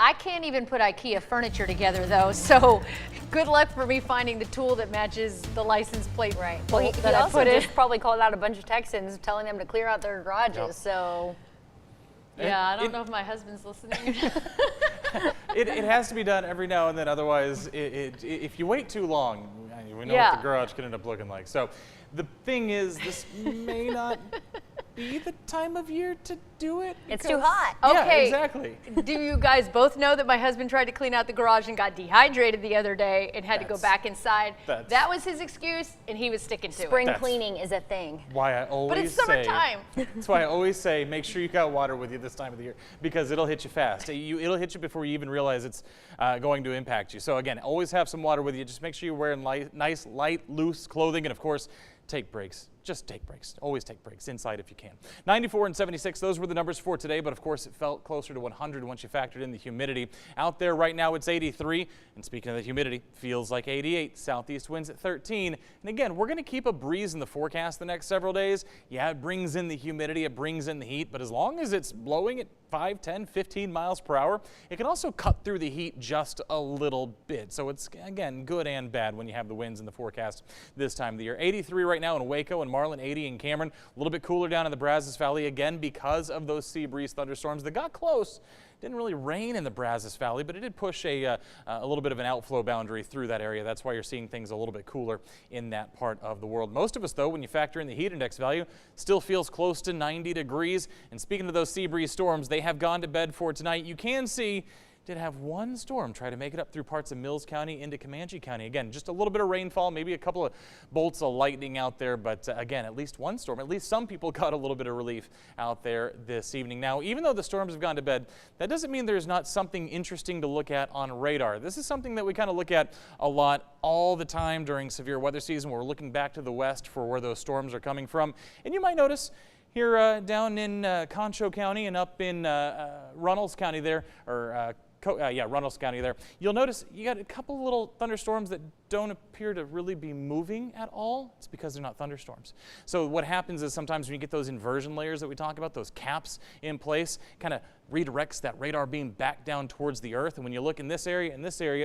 I can't even put IKEA furniture together though, so good luck for me finding the tool that matches the license plate. Right. Well, he that I also put in. just probably called out a bunch of Texans telling them to clear out their garages. Yep. So. Yeah, I don't know if my husband's listening. It has to be done every now and then, otherwise if you wait too long, we know Yeah. what the garage can end up looking like. So the thing is, this may not be the time of year to do it. It's too hot. Yeah, Okay. exactly. Do you guys both know that my husband tried to clean out the garage and got dehydrated the other day and had to go back inside? That was his excuse, and he was sticking to Spring it. cleaning is a thing. Why I always But it's summertime. That's why I always say make sure you got water with you this time of the year, because it'll hit you fast. It'll hit you before you even realize it's going to impact you. So again, always have some water with you. Just make sure you're wearing nice, light, loose clothing, and of course, take breaks. Just take breaks. Always take breaks inside if you can. 94 and 76, those were the numbers for today, but of course it felt closer to 100 once you factored in the humidity. Out there right now it's 83, and speaking of the humidity, feels like 88. Southeast winds at 13. And again, we're going to keep a breeze in the forecast the next several days. Yeah, it brings in the humidity, it brings in the heat, but as long as it's blowing at 5, 10, 15 miles per hour, it can also cut through the heat just a little bit. So it's, again, good and bad when you have the winds in the forecast this time of the year. 83 right now in Waco and Marlin, 80 in Cameron. A little bit cooler down in the Brazos Valley, again, because of those sea breeze thunderstorms that got close. Didn't really rain in the Brazos Valley, but it did push a little bit of an outflow boundary through that area. That's why you're seeing things a little bit cooler in that part of the world. Most of us, though, when you factor in the heat index value, still feels close to 90 degrees. And speaking of those sea breeze storms, they have gone to bed for tonight. You can see did have one storm try to make it up through parts of Mills County into Comanche County. Again, just a little bit of rainfall, maybe a couple of bolts of lightning out there, but again, at least one storm. At least some people got a little bit of relief out there this evening. Now, even though the storms have gone to bed, that doesn't mean there's not something interesting to look at on radar. This is something that we kind of look at a lot all the time during severe weather season, where we're looking back to the west for where those storms are coming from. And you might notice here down in Concho County and up in Runnels County there, or Runnels County there, you'll notice you got a couple little thunderstorms that don't appear to really be moving at all. It's because they're not thunderstorms. So what happens is sometimes when you get those inversion layers that we talk about, those caps in place, kind of redirects that radar beam back down towards the earth. And when you look in this area,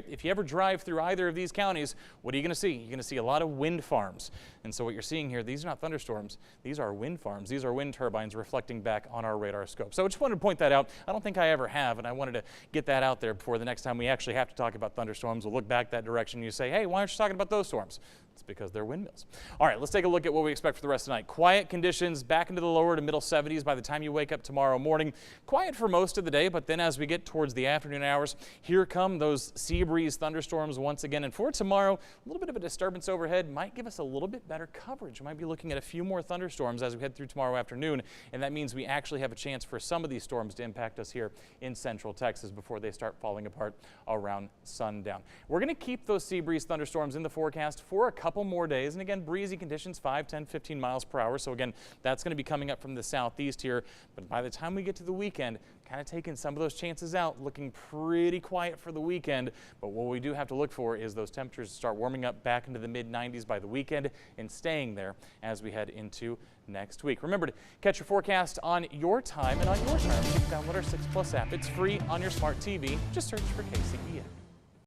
if you ever drive through either of these counties, what are you going to see? You're going to see a lot of wind farms. And so what you're seeing here, these are not thunderstorms, these are wind farms. These are wind turbines reflecting back on our radar scope. So I just wanted to point that out. I don't think I ever have, and I wanted to get that out there before the next time we actually have to talk about thunderstorms. We'll look back that direction and you say, hey, why aren't you talking about those storms? It's because they're windmills. All right, let's take a look at what we expect for the rest of the night. Quiet conditions back into the lower to middle 70s by the time you wake up tomorrow morning. Quiet for most of the day, but then as we get towards the afternoon hours, here come those sea breeze thunderstorms once again. And for tomorrow, a little bit of a disturbance overhead might give us a little bit better coverage. We might be looking at a few more thunderstorms as we head through tomorrow afternoon, and that means we actually have a chance for some of these storms to impact us here in central Texas before they start falling apart around sundown. We're going to keep those sea breeze thunderstorms in the forecast for a couple more days, and again, breezy conditions, 5, 10, 15 miles per hour. So again, that's going to be coming up from the southeast here, but by the time we get to the weekend, kind of taking some of those chances out, looking pretty quiet for the weekend. But what we do have to look for is those temperatures to start warming up back into the mid-90s by the weekend and staying there as we head into next week. Remember to catch your forecast on your time and on your terms. You can download our 6 Plus app. It's free on your smart TV. Just search for KCEN.